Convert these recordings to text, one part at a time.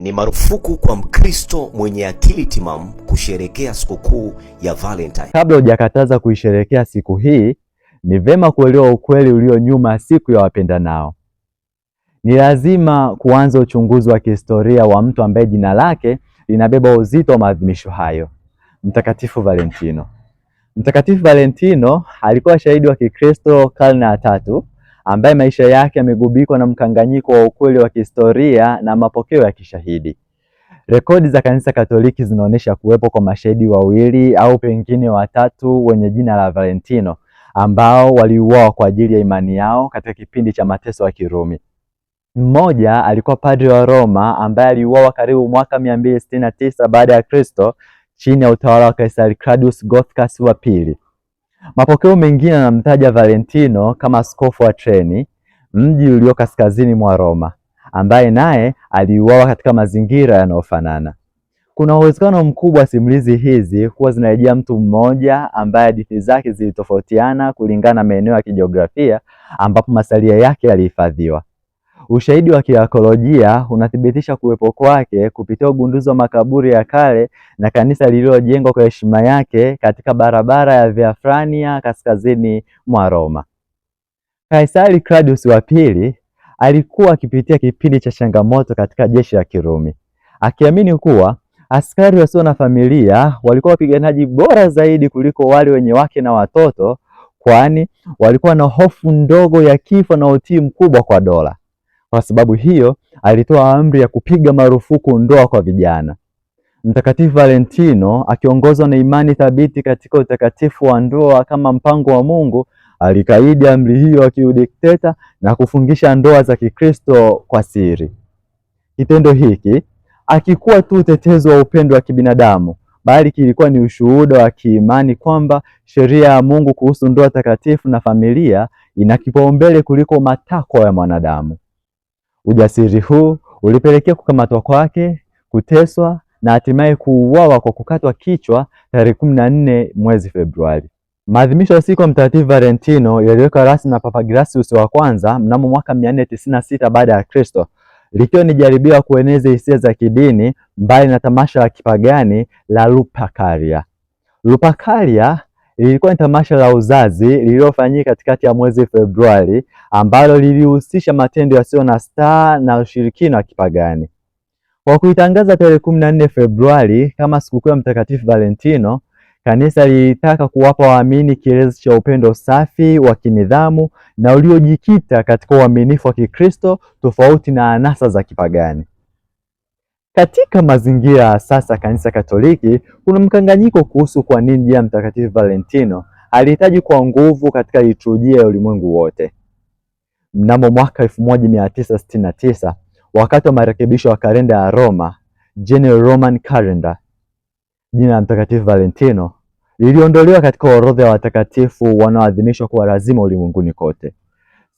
Ni marufuku kwa Mkristo mwenye akili timamu kusherekea sikukuu ya Valentine. Kabla hujakataza kuisherekea siku hii, ni vema kuelewa ukweli ulio nyuma ya siku ya wapendanao. Ni lazima kuanza uchunguzi wa kihistoria wa mtu ambaye jina lake linabeba uzito wa maadhimisho hayo, Mtakatifu Valentino. Mtakatifu Valentino alikuwa shahidi wa Kikristo karne ya 3 ambaye maisha yake yamegubikwa na mkanganyiko wa ukweli wa kihistoria na mapokeo ya kishahidi. Rekodi za Kanisa Katoliki zinaonyesha kuwepo kwa mashahidi 2 au pengine 3 wenye jina la Valentino ambao waliuawa kwa ajili ya imani yao katika kipindi cha mateso ya Kirumi. Mmoja alikuwa padri wa Roma ambaye aliuawa karibu mwaka 269 baada ya Kristo chini ya utawala wa Kaisari Claudius Gothicus wa pili. Mapokeo mengine yanamtaja Valentino kama askofu wa Treni, mji ulio kaskazini mwa Roma, ambaye naye aliuawa katika mazingira yanayofanana. Kuna uwezekano mkubwa simulizi hizi kuwa zinarejea mtu mmoja ambaye hadithi zake zilitofautiana kulingana na maeneo ya kijiografia ambapo masalia yake yalihifadhiwa. Ushahidi wa kiarkeolojia unathibitisha kuwepo kwake kupitia ugunduzi wa makaburi ya kale na kanisa lililojengwa kwa heshima yake katika barabara ya Via Frania kaskazini mwa Roma. Kaisari Claudius wa pili alikuwa akipitia kipindi cha changamoto katika jeshi la Kirumi, akiamini kuwa askari wasio na familia walikuwa wapiganaji bora zaidi kuliko wale wenye wake na watoto, kwani walikuwa na hofu ndogo ya kifo na utii mkubwa kwa dola. Kwa sababu hiyo, alitoa amri ya kupiga marufuku ndoa kwa vijana. Mtakatifu Valentino, akiongozwa na imani thabiti katika utakatifu wa ndoa kama mpango wa Mungu, alikaidi amri hiyo ya kiudikteta na kufungisha ndoa za Kikristo kwa siri. Kitendo hiki hakikuwa tu utetezi wa upendo wa kibinadamu, bali kilikuwa ni ushuhuda wa kiimani kwamba sheria ya Mungu kuhusu ndoa takatifu na familia ina kipaumbele kuliko matakwa ya mwanadamu. Ujasiri huu ulipelekea kukamatwa kwake, kuteswa na hatimaye kuuawa kwa kukatwa kichwa tarehe 14 mwezi Februari. Maadhimisho ya siku ya Mtakatifu Valentino yaliwekwa rasmi na Papa Gracius wa kwanza mnamo mwaka 496 baada ya Kristo, likiwa ni jaribio la kueneza hisia za kidini mbali na tamasha la kipagani la Lupercalia. Lupercalia lilikuwa ni tamasha la uzazi lililofanyika katikati ya mwezi Februari ambalo lilihusisha matendo yasiyo na staa na ushirikina wa kipagani. Kwa kuitangaza tarehe 14 Februari kama sikukuu ya Mtakatifu Valentino, kanisa lilitaka kuwapa waamini kielelezo cha upendo safi wa kinidhamu na uliojikita katika uaminifu wa Kikristo tofauti na anasa za kipagani. Katika mazingira ya sasa Kanisa Katoliki, kuna mkanganyiko kuhusu kwa nini jina Mtakatifu Valentino alihitaji kwa nguvu katika liturujia ya ulimwengu wote. Mnamo mwaka 1969, wakati wa marekebisho ya kalenda ya Roma, General Roman Calendar, jina la Mtakatifu Valentino liliondolewa katika orodha ya watakatifu wanaoadhimishwa kwa lazima ulimwenguni kote.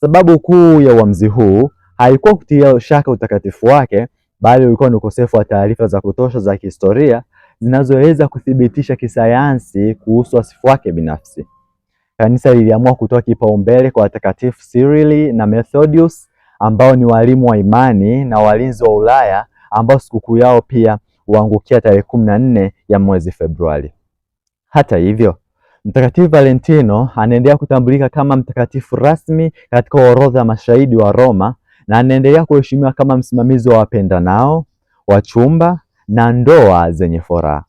Sababu kuu ya uamuzi huu haikuwa kutilia shaka utakatifu wake, bali ulikuwa ni ukosefu wa taarifa za kutosha za kihistoria zinazoweza kuthibitisha kisayansi kuhusu wasifu wake binafsi. Kanisa liliamua kutoa kipaumbele kwa watakatifu Cyril na Methodius ambao ni walimu wa imani na walinzi wa Ulaya, ambao sikukuu yao pia huangukia tarehe 14 ya mwezi Februari. Hata hivyo, Mtakatifu Valentino anaendelea kutambulika kama mtakatifu rasmi katika orodha ya mashahidi wa Roma na anaendelea kuheshimiwa kama msimamizi wa wapendanao, wachumba na ndoa zenye furaha.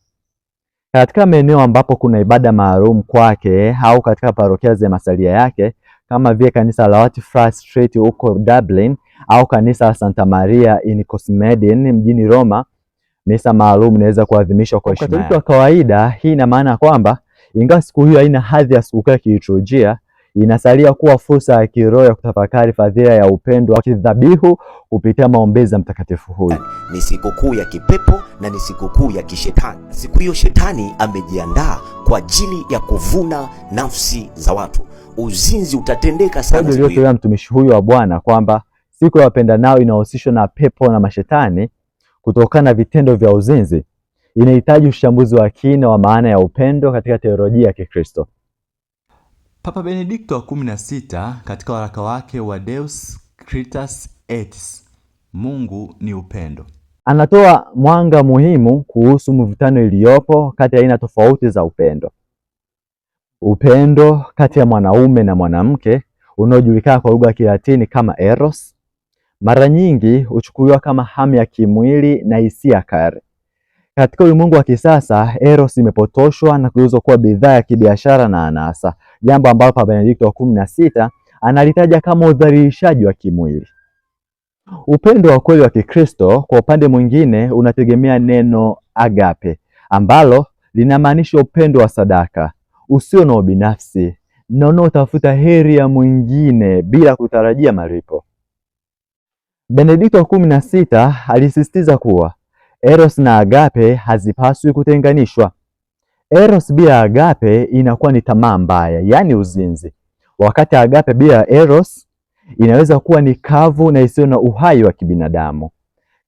Katika maeneo ambapo kuna ibada maalum kwake au katika parokia za masalia yake kama vile kanisa la Whitefriars Street huko Dublin au kanisa la Santa Maria in Cosmedin mjini Roma, misa maalum inaweza kuadhimishwa kwa heshima yake. Kwa kawaida, hii ina maana kwamba ingawa siku hiyo haina hadhi ya sikukuu ya kiliturujia, inasalia kuwa fursa ya kiroho ya kutafakari fadhila ya upendo wa kidhabihu kupitia maombezi ya mtakatifu huyu. Ni sikukuu ya kipepo na ni sikukuu ya kishetani. Siku hiyo shetani amejiandaa kwa ajili ya kuvuna nafsi za watu. Uzinzi utatendeka sana siku hiyo. Mtumishi huyu wa Bwana kwamba siku ya wapendanao inahusishwa na pepo na mashetani kutokana na vitendo vya uzinzi, inahitaji uchambuzi wa kina wa maana ya upendo katika teolojia ya Kikristo. Papa Benedikto wa 16 katika waraka wake wa Deus Caritas et, Mungu ni upendo, Anatoa mwanga muhimu kuhusu mvutano iliyopo kati ya aina tofauti za upendo. Upendo kati ya mwanaume na mwanamke unaojulikana kwa lugha ya Kilatini kama eros, mara nyingi huchukuliwa kama hamu ya kimwili na hisia kali. Katika ulimwengu wa kisasa, eros imepotoshwa na kugeuzwa kuwa bidhaa ya kibiashara na anasa, jambo ambalo Papa Benedikto wa 16 analitaja kama udhalilishaji wa kimwili. Upendo wa kweli wa Kikristo kwa upande mwingine unategemea neno agape, ambalo linamaanisha upendo wa sadaka, usio na ubinafsi na unaotafuta heri ya mwingine bila kutarajia malipo. Benedikto wa 16 alisisitiza kuwa eros na agape hazipaswi kutenganishwa. Eros bila agape inakuwa ni tamaa mbaya, yaani uzinzi, wakati agape bila eros inaweza kuwa ni kavu na isiyo na uhai wa kibinadamu.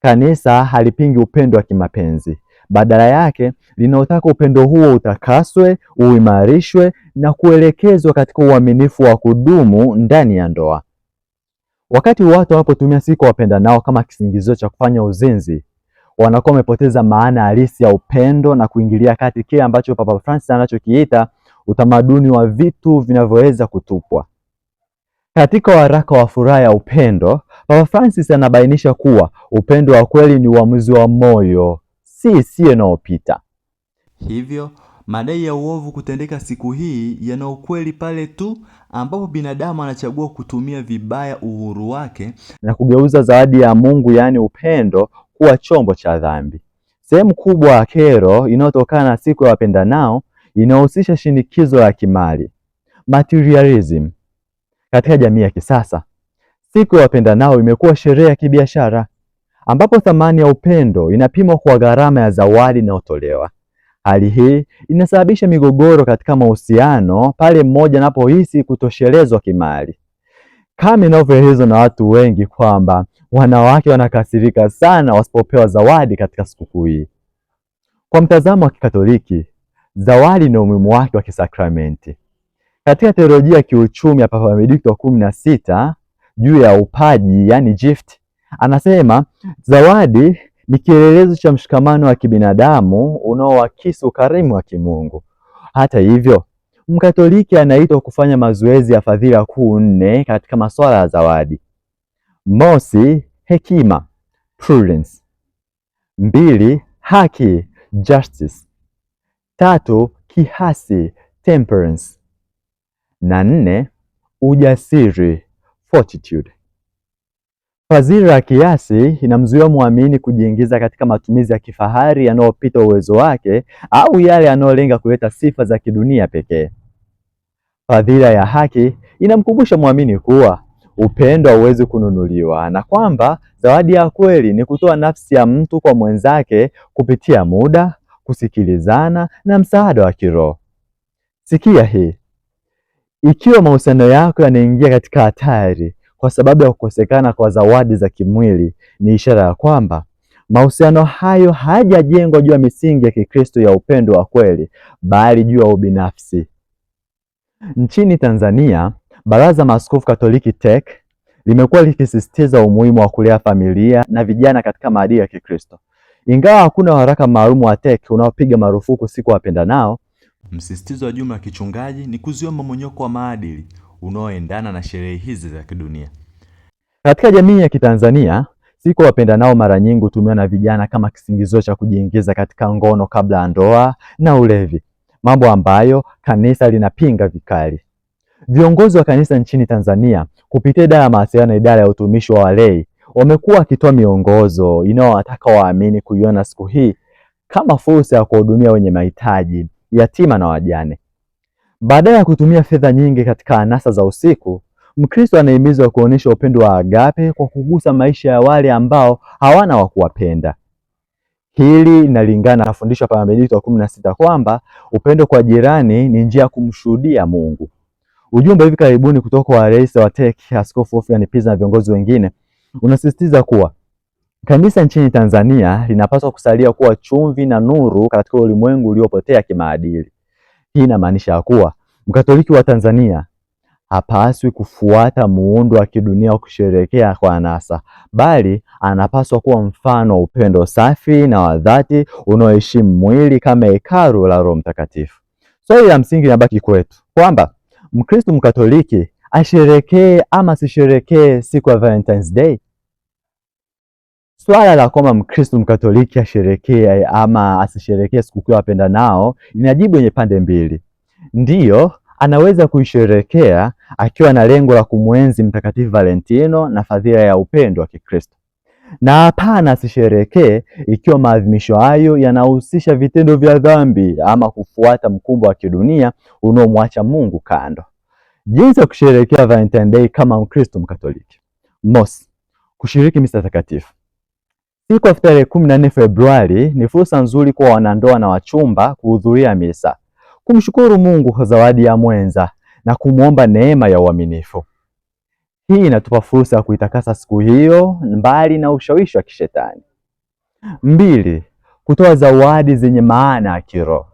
Kanisa halipingi upendo wa kimapenzi, badala yake linaotaka upendo huo utakaswe, uimarishwe na kuelekezwa katika uaminifu wa kudumu ndani ya ndoa. Wakati watu wanapotumia siku wapendanao kama kisingizio cha kufanya uzinzi, wanakuwa wamepoteza maana halisi ya upendo na kuingilia kati kile ambacho Papa Francis anachokiita utamaduni wa vitu vinavyoweza kutupwa. Katika waraka wa furaha ya upendo, Papa Francis anabainisha kuwa upendo wa kweli ni uamuzi wa moyo, si hisia inayopita. Hivyo, madai ya uovu kutendeka siku hii yana ukweli pale tu ambapo binadamu anachagua kutumia vibaya uhuru wake na kugeuza zawadi ya Mungu, yaani upendo, kuwa chombo cha dhambi. Sehemu kubwa ya kero inayotokana na siku ya wapendanao inahusisha shinikizo la kimali, materialism. Katika jamii ya kisasa, siku ya wapendanao imekuwa sherehe ya kibiashara ambapo thamani ya upendo inapimwa kwa gharama ya zawadi inayotolewa. Hali hii inasababisha migogoro katika mahusiano pale mmoja anapohisi kutoshelezwa kimali, kama inavyoelezwa na watu wengi kwamba wanawake wanakasirika sana wasipopewa zawadi katika sikukuu hii. Kwa mtazamo wa Kikatoliki, zawadi na umuhimu wake wa kisakramenti. Katika teolojia ya kiuchumi ya Papa Benedikto wa 16 juu ya upaji, yani gift, anasema zawadi ni kielelezo cha mshikamano wa kibinadamu unaoakisi ukarimu wa kimungu. Hata hivyo, Mkatoliki anaitwa kufanya mazoezi ya fadhila kuu 4 katika masuala ya zawadi. Mosi, hekima, prudence. 2, haki, justice. 3, kiasi, temperance. Na 4, ujasiri, fortitude. Fadhila ya kiasi inamzuia muamini kujiingiza katika matumizi ya kifahari yanayopita uwezo wake au yale yanayolenga kuleta sifa za kidunia pekee. Fadhila ya haki inamkumbusha muamini kuwa upendo hauwezi kununuliwa na kwamba zawadi ya kweli ni kutoa nafsi ya mtu kwa mwenzake kupitia muda, kusikilizana na msaada wa kiroho. Sikia hii. Ikiwa mahusiano yako yanaingia katika hatari kwa sababu ya kukosekana kwa zawadi za kimwili, ni ishara ya kwamba mahusiano hayo hayajajengwa juu ya misingi ya Kikristo ya upendo wa kweli, bali juu ya ubinafsi. Nchini Tanzania, Baraza Maaskofu Katoliki TEC limekuwa likisisitiza umuhimu wa kulea familia na vijana katika maadili ya Kikristo. Ingawa hakuna waraka maalum wa TEC unaopiga marufuku siku wapendanao, msisitizo wa jumla wa kichungaji ni kuzuia mmomonyoko wa maadili unaoendana na sherehe hizi za kidunia. Katika jamii ya Kitanzania, siku wapendanao mara nyingi hutumiwa na vijana kama kisingizio cha kujiingiza katika ngono kabla ya ndoa na ulevi, mambo ambayo kanisa linapinga vikali. Viongozi wa kanisa nchini Tanzania kupitia idara ya mawasiliano na idara ya utumishi wa walei wamekuwa wakitoa miongozo inayowataka waamini kuiona siku hii kama fursa ya kuhudumia wenye mahitaji, yatima na wajane. Badala ya kutumia fedha nyingi katika anasa za usiku, Mkristo anahimizwa kuonyesha upendo wa agape kwa kugusa maisha ya wale ambao hawana wa kuwapenda. Hili linalingana na fundisho la Papa Benedikto wa 16 kwamba upendo kwa jirani ni njia ya kumshuhudia Mungu. Ujumbe hivi karibuni kutoka kwa rais wa TEC, Askofu Wolfgang Pisa na viongozi wengine unasisitiza kuwa kanisa nchini Tanzania linapaswa kusalia kuwa chumvi na nuru katika ulimwengu uliopotea kimaadili. Hii inamaanisha kuwa Mkatoliki wa Tanzania Hapaswi kufuata muundo wa kidunia wa kusherehekea kwa anasa, bali anapaswa kuwa mfano wa upendo safi na wa dhati unaoheshimu mwili kama hekalu la Roho Mtakatifu. Swali la msingi linabaki kwetu kwamba Mkristo Mkatoliki asherekee ama asisherekee siku ya Valentine's Day. Swala la kwamba Mkristo Mkatoliki asherekee ama asisherekee sikukuu ya wapendanao linajibu yenye pande mbili. Ndiyo, anaweza kuisherekea akiwa na lengo la kumwenzi Mtakatifu Valentino na fadhila ya upendo wa Kikristo, na hapana, asisherekee ikiwa maadhimisho hayo yanahusisha vitendo vya dhambi ama kufuata mkumbo wa kidunia unaomwacha Mungu kando. Jinsi ya kusherekea Valentine Day kama Mkristo Mkatoliki: mosi, kushiriki misa takatifu. Siku ya tarehe 14 Februari ni fursa nzuri kwa wanandoa na wachumba kuhudhuria misa, kumshukuru Mungu kwa zawadi ya mwenza na kumwomba neema ya uaminifu. Hii inatupa fursa ya kuitakasa siku hiyo mbali na ushawishi wa kishetani. Mbili, kutoa zawadi zenye maana ya kiroho.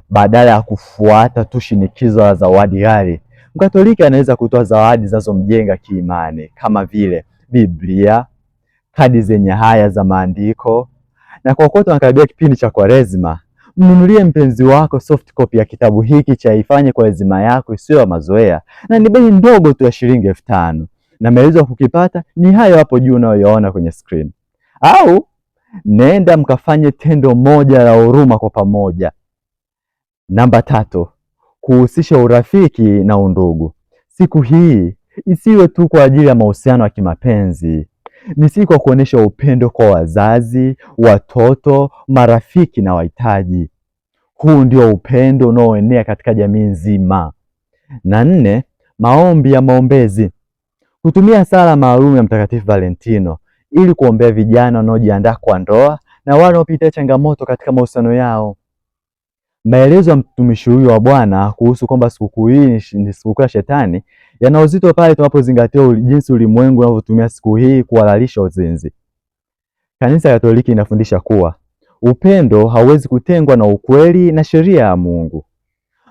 Badala ya kufuata tu shinikizo la zawadi ghali, Mkatoliki anaweza kutoa zawadi zinazomjenga kiimani kama vile Biblia, kadi zenye haya za maandiko. Na kwa kuwa tunakaribia kipindi cha Kwaresima, mnunulie mpenzi wako soft copy ya kitabu hiki cha Ifanye Kwaresima Yako Isiyo ya Mazoea, na ni bei ndogo tu ya shilingi 5,000, na maelezo ya kukipata ni hayo hapo juu unayoyaona kwenye screen. Au nenda mkafanye tendo moja la huruma kwa pamoja. Namba 3, kuhusisha urafiki na undugu. Siku hii isiwe tu kwa ajili ya mahusiano ya kimapenzi. Ni siku ya kuonesha upendo kwa wazazi, watoto, marafiki na wahitaji. Huu ndio upendo unaoenea katika jamii nzima. Na 4, maombi ya maombezi. Kutumia sala maalum ya Mtakatifu Valentino ili kuombea vijana wanaojiandaa kwa ndoa na wale wanaopitia changamoto katika mahusiano yao. Maelezo ya mtumishi huyu wa Bwana kuhusu kwamba sikukuu hii ni sikukuu ya Shetani yana uzito pale tunapozingatia jinsi ulimwengu unavyotumia siku hii kuhalalisha uzinzi. Kanisa Katoliki inafundisha kuwa upendo hauwezi kutengwa na ukweli na sheria ya Mungu.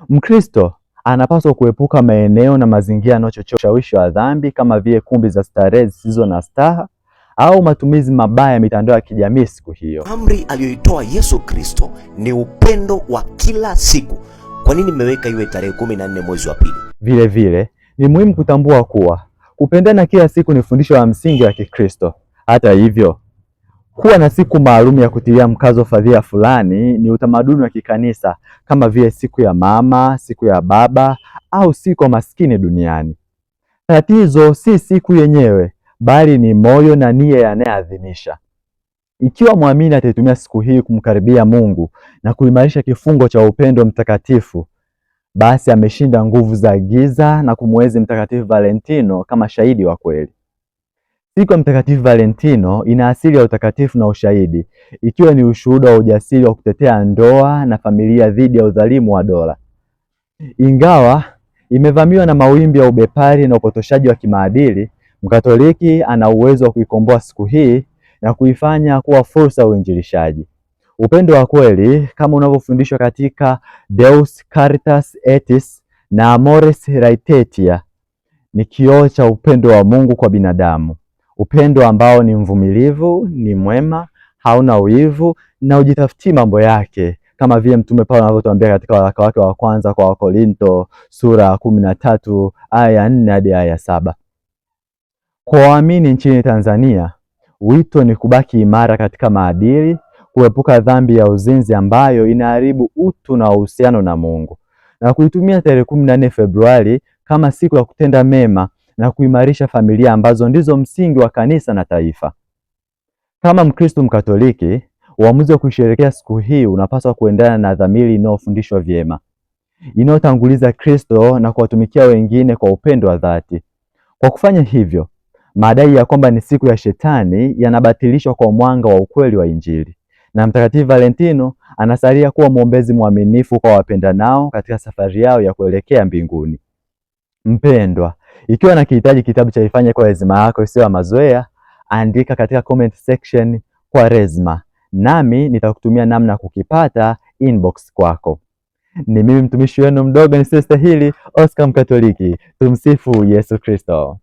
Mkristo anapaswa kuepuka maeneo na mazingira yanayochochea ushawishi wa dhambi kama vile kumbi za starehe zisizo na staha au matumizi mabaya ya mitandao ya kijamii siku hiyo. Amri aliyoitoa Yesu Kristo ni upendo wa kila siku. Kwa nini mmeweka iwe tarehe 14 mwezi wa pili? Vile vile ni muhimu kutambua kuwa kupendana kila siku ni fundisho la msingi la Kikristo. Hata hivyo, kuwa na siku maalum ya kutilia mkazo fadhila fulani ni utamaduni wa kikanisa, kama vile siku ya mama, siku ya baba au siku ya maskini duniani. Tatizo si siku yenyewe, bali ni moyo na nia yanayoadhimisha. Ikiwa muamini ataitumia siku hii kumkaribia Mungu na kuimarisha kifungo cha upendo mtakatifu, basi ameshinda nguvu za giza na kumwenzi Mtakatifu Valentino kama shahidi wa kweli. Siku ya Mtakatifu Valentino ina asili ya utakatifu na ushahidi, ikiwa ni ushuhuda wa ujasiri wa kutetea ndoa na familia dhidi ya udhalimu wa dola. Ingawa imevamiwa na mawimbi ya ubepari na upotoshaji wa kimaadili, Mkatoliki ana uwezo wa kuikomboa siku hii na kuifanya kuwa fursa ya uinjilishaji. Upendo wa kweli kama unavyofundishwa katika Deus Caritas Etis na Amoris Laetitia ni kioo cha upendo wa Mungu kwa binadamu. Upendo ambao ni mvumilivu, ni mwema, hauna wivu na hujitafuti mambo yake, kama vile Mtume Paulo anavyotuambia katika waraka wake wa kwanza kwa Wakorinto sura ya 13 aya ya 4 hadi aya ya 7. Kwa waamini nchini Tanzania, wito ni kubaki imara katika maadili, kuepuka dhambi ya uzinzi ambayo inaharibu utu na uhusiano na Mungu, na kuitumia tarehe 14 Februari kama siku ya kutenda mema na kuimarisha familia ambazo ndizo msingi wa kanisa na taifa. Kama Mkristo Mkatoliki, uamuzi wa kusherehekea siku hii unapaswa kuendana na dhamiri inayofundishwa vyema, inayotanguliza Kristo na kuwatumikia wengine kwa upendo wa dhati. Kwa kufanya hivyo, madai ya kwamba ni siku ya Shetani yanabatilishwa kwa mwanga wa ukweli wa Injili, na Mtakatifu Valentino anasalia kuwa mwombezi mwaminifu kwa wapendanao katika safari yao ya kuelekea mbinguni. Mpendwa, ikiwa unakihitaji kitabu cha Ifanye Kwaresima Yako Isiyo ya Mazoea, andika katika comment section Kwaresima, nami nitakutumia namna ya kukipata inbox kwako. Ni mimi mtumishi wenu mdogo nisiyestahili, Oscar Mkatoliki. Tumsifu Yesu Kristo.